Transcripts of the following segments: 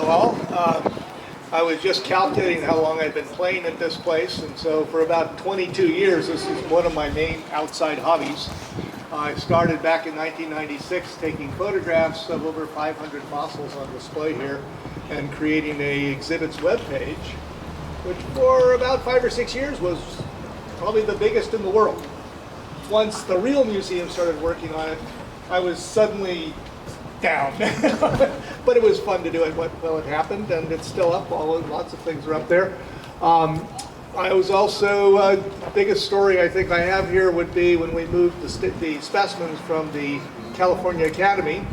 all. I was just calculating how long I've been playing at this place, and so for about 22 years, this is one of my main outside hobbies. I started back in 1996 taking photographs of over 500 fossils on display here and creating a exhibits webpage, which for about 5 or 6 years was probably the biggest in the world. Once the real museum started working on it, I was suddenly down. But it was fun to do it while it happened, and it's still up. Lots of things are up there. I was also, the biggest story I think I have here would be when we moved the specimens from the California Academy.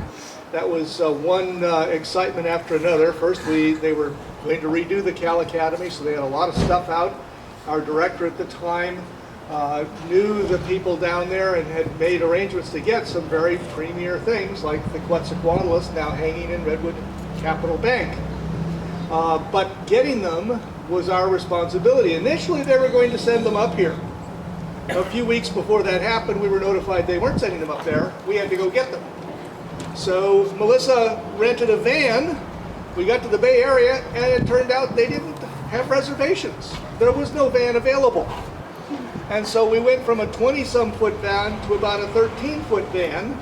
That was one excitement after another. First, they were going to redo the Cal Academy, so they had a lot of stuff out. Our director at the time knew the people down there and had made arrangements to get some very premier things like the Quetzalcoatlus now hanging in Redwood Capital Bank. But getting them was our responsibility. Initially they were going to send them up here. A few weeks before that happened, we were notified they weren't sending them up there. We had to go get them. So Melissa rented a van. We got to the Bay Area and it turned out they didn't have reservations. There was no van available. And so we went from a 20-some foot van to about a 13-foot van,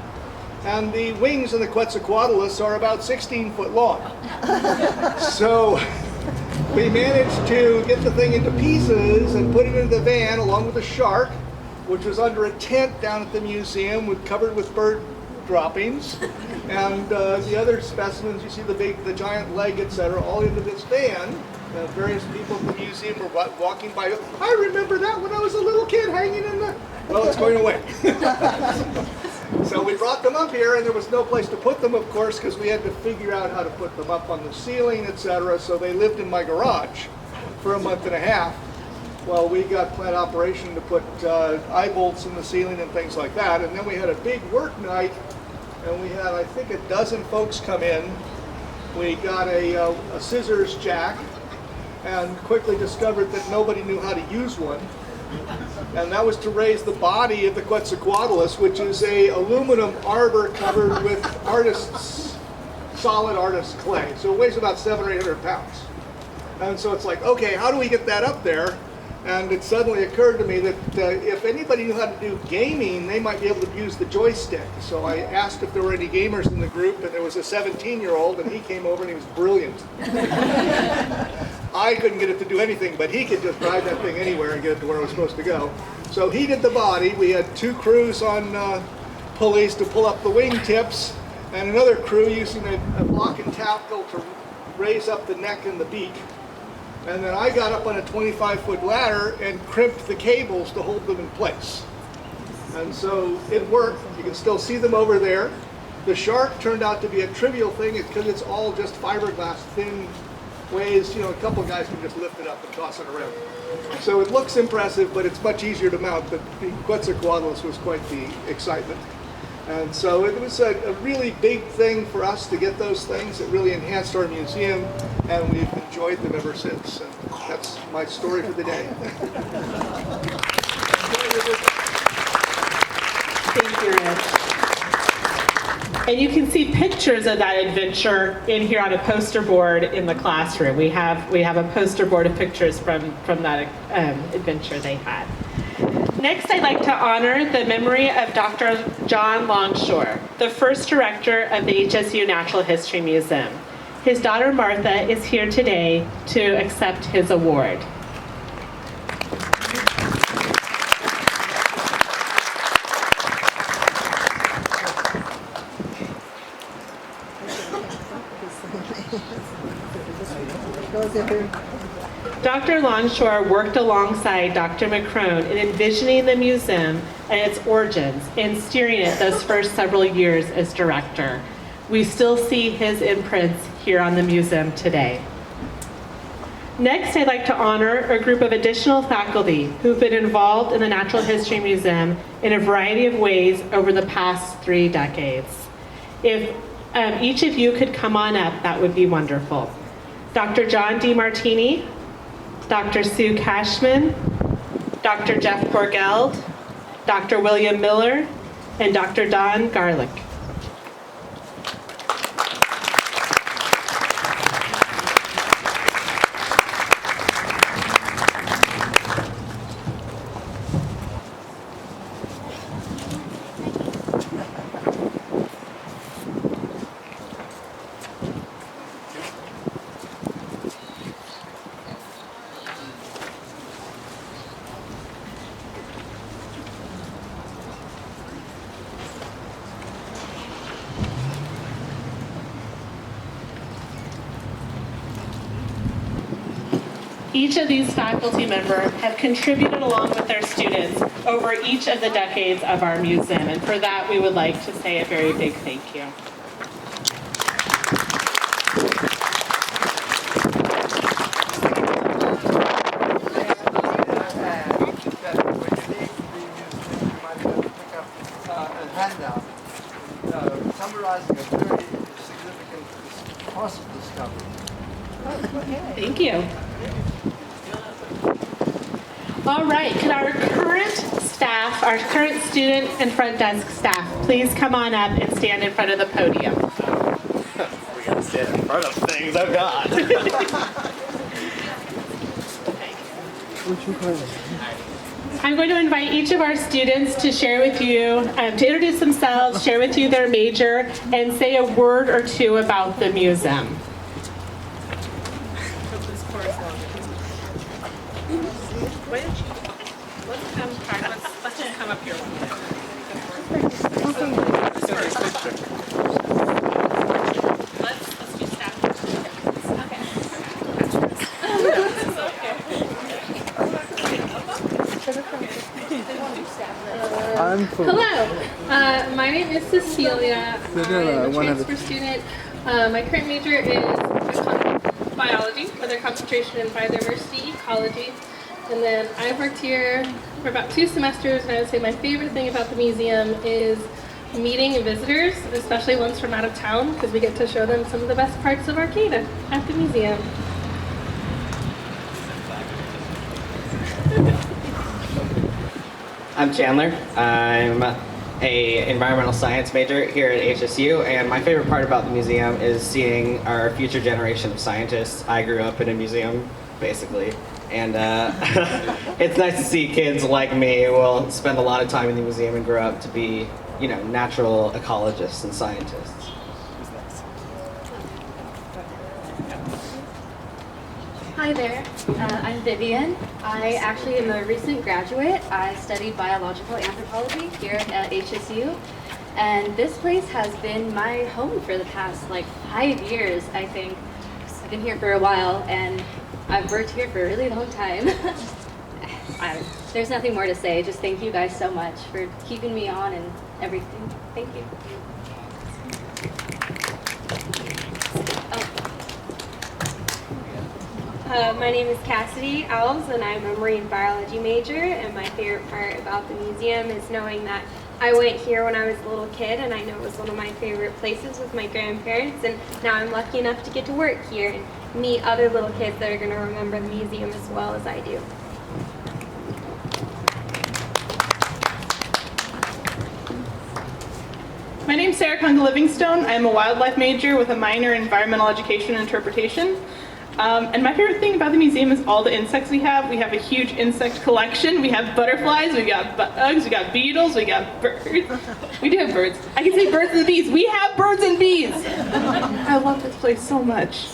and the wings in the Quetzalcoatlus are about 16 foot long. So we managed to get the thing into pieces and put it into the van along with the shark, which was under a tent down at the museum covered with bird droppings, and the other specimens, you see the giant leg, etc., all into this van. Various people at the museum were walking by. I remember that when I was a little kid hanging in the... Well, it's going away. So we brought them up here, and there was no place to put them, of course, because we had to figure out how to put them up on the ceiling, etc. So they lived in my garage for a month and a half while we got plant operation to put eye bolts in the ceiling and things like that. And then we had a big work night, and we had, I think, a dozen folks come in. We got a scissors jack, and quickly discovered that nobody knew how to use one. And that was to raise the body of the Quetzalcoatlus, which is a aluminum arbor covered with solid artist clay. So it weighs about 700 or 800 pounds. And so it's like, okay, how do we get that up there? And it suddenly occurred to me that if anybody knew how to do gaming, they might be able to use the joystick. So I asked if there were any gamers in the group, and there was a 17-year-old, and he came over and he was brilliant. I couldn't get it to do anything, but he could just drive that thing anywhere and get it to where it was supposed to go. So he did the body. We had 2 crews on pulleys to pull up the wing tips, and another crew using a block and tackle to raise up the neck and the beak. And then I got up on a 25-foot ladder and crimped the cables to hold them in place. And so it worked. You can still see them over there. The shark turned out to be a trivial thing because it's all just fiberglass, thin ways, a couple guys can just lift it up and toss it around. So it looks impressive, but it's much easier to mount. But the Quetzalcoatlus was quite the excitement. And so it was a really big thing for us to get those things. It really enhanced our museum, and we've enjoyed them ever since. And that's my story for the day. Thank you, Rich. And you can see pictures of that adventure in here on a poster board in the classroom. We have a poster board of pictures from that adventure they had. Next, I'd like to honor the memory of Dr. John Longshore, the first director of the HSU Natural History Museum. His daughter Martha is here today to accept his award. Dr. Longshore worked alongside Dr. McCrone in envisioning the museum and its origins and steering it those first several years as director. We still see his imprints here on the museum today. Next, I'd like to honor a group of additional faculty who've been involved in the Natural History Museum in a variety of ways over the past 3 decades. If each of you could come on up, that would be wonderful. Dr. John D. Martini, Dr. Sue Cashman, Dr. Jeff Borgeld, Dr. William Miller, and Dr. Don Garlick. Each of these faculty members have contributed along with their students over each of the decades of our museum, and for that we would like to say a very big thank you. Handout summarizing a very significant possible discovery. Thank you. All right, could our current staff, our current student and front desk staff, please come on up and stand in front of the podium. We gotta stand in front of things, oh God. I'm going to invite each of our students to share with you, to introduce themselves, share with you their major, and say a word or two about the museum. Why don't you, let's just come up here one Let's do staff. Hello, my name is Cecilia. I'm a transfer student. My current major is biology with a concentration in biodiversity ecology. And then I've worked here for about 2 semesters, and I would say my favorite thing about the museum is meeting visitors, especially ones from out of town, because we get to show them some of the best parts of Arcata at the museum. I'm Chandler. I'm a environmental science major here at HSU, and my favorite part about the museum is seeing our future generation of scientists. I grew up in a museum, basically, and it's nice to see kids like me who will spend a lot of time in the museum and grow up to be, you know, natural ecologists and scientists. Hi there, I'm Vivian. I actually am a recent graduate. I studied biological anthropology here at HSU, and this place has been my home for the past like 5 years, I think. I've been here for a while, and I've worked here for a really long time. There's nothing more to say, just thank you guys so much for keeping me on and everything. Thank you. My name is Cassidy Owls, and I'm a marine biology major, and my favorite part about the museum is knowing that I went here when I was a little kid, and I know it was one of my favorite places with my grandparents, and now I'm lucky enough to get to work here and meet other little kids that are going to remember the museum as well as I do. My name's Sarah Conga Livingstone. I'm a wildlife major with a minor in environmental education and interpretation. And my favorite thing about the museum is all the insects we have. We have a huge insect collection. We have butterflies, we got bugs, we got beetles, we got birds. We do have birds. I can say birds and bees. We have birds and bees. I love this place so much.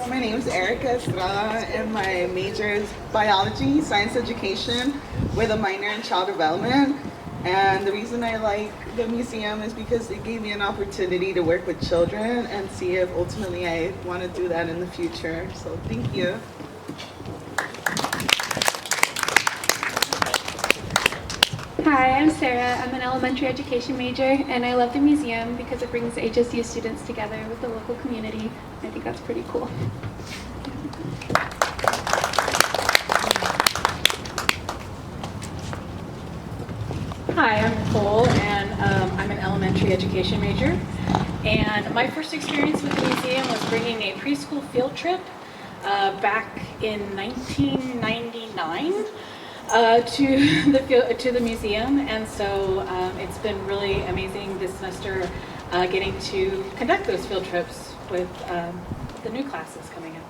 My name is Erica Estrada, and my major is biology, science education, with a minor in child development. And the reason I like the museum is because it gave me an opportunity to work with children and see if ultimately I want to do that in the future. So thank you. Hi, I'm Sarah. I'm an elementary education major, and I love the museum because it brings HSU students together with the local community. I think that's pretty cool. Hi, I'm Nicole, and I'm an elementary education major. And my first experience with the museum was bringing a preschool field trip back in 1999 to the museum, and so it's been really amazing this semester getting to conduct those field trips with the new classes coming up.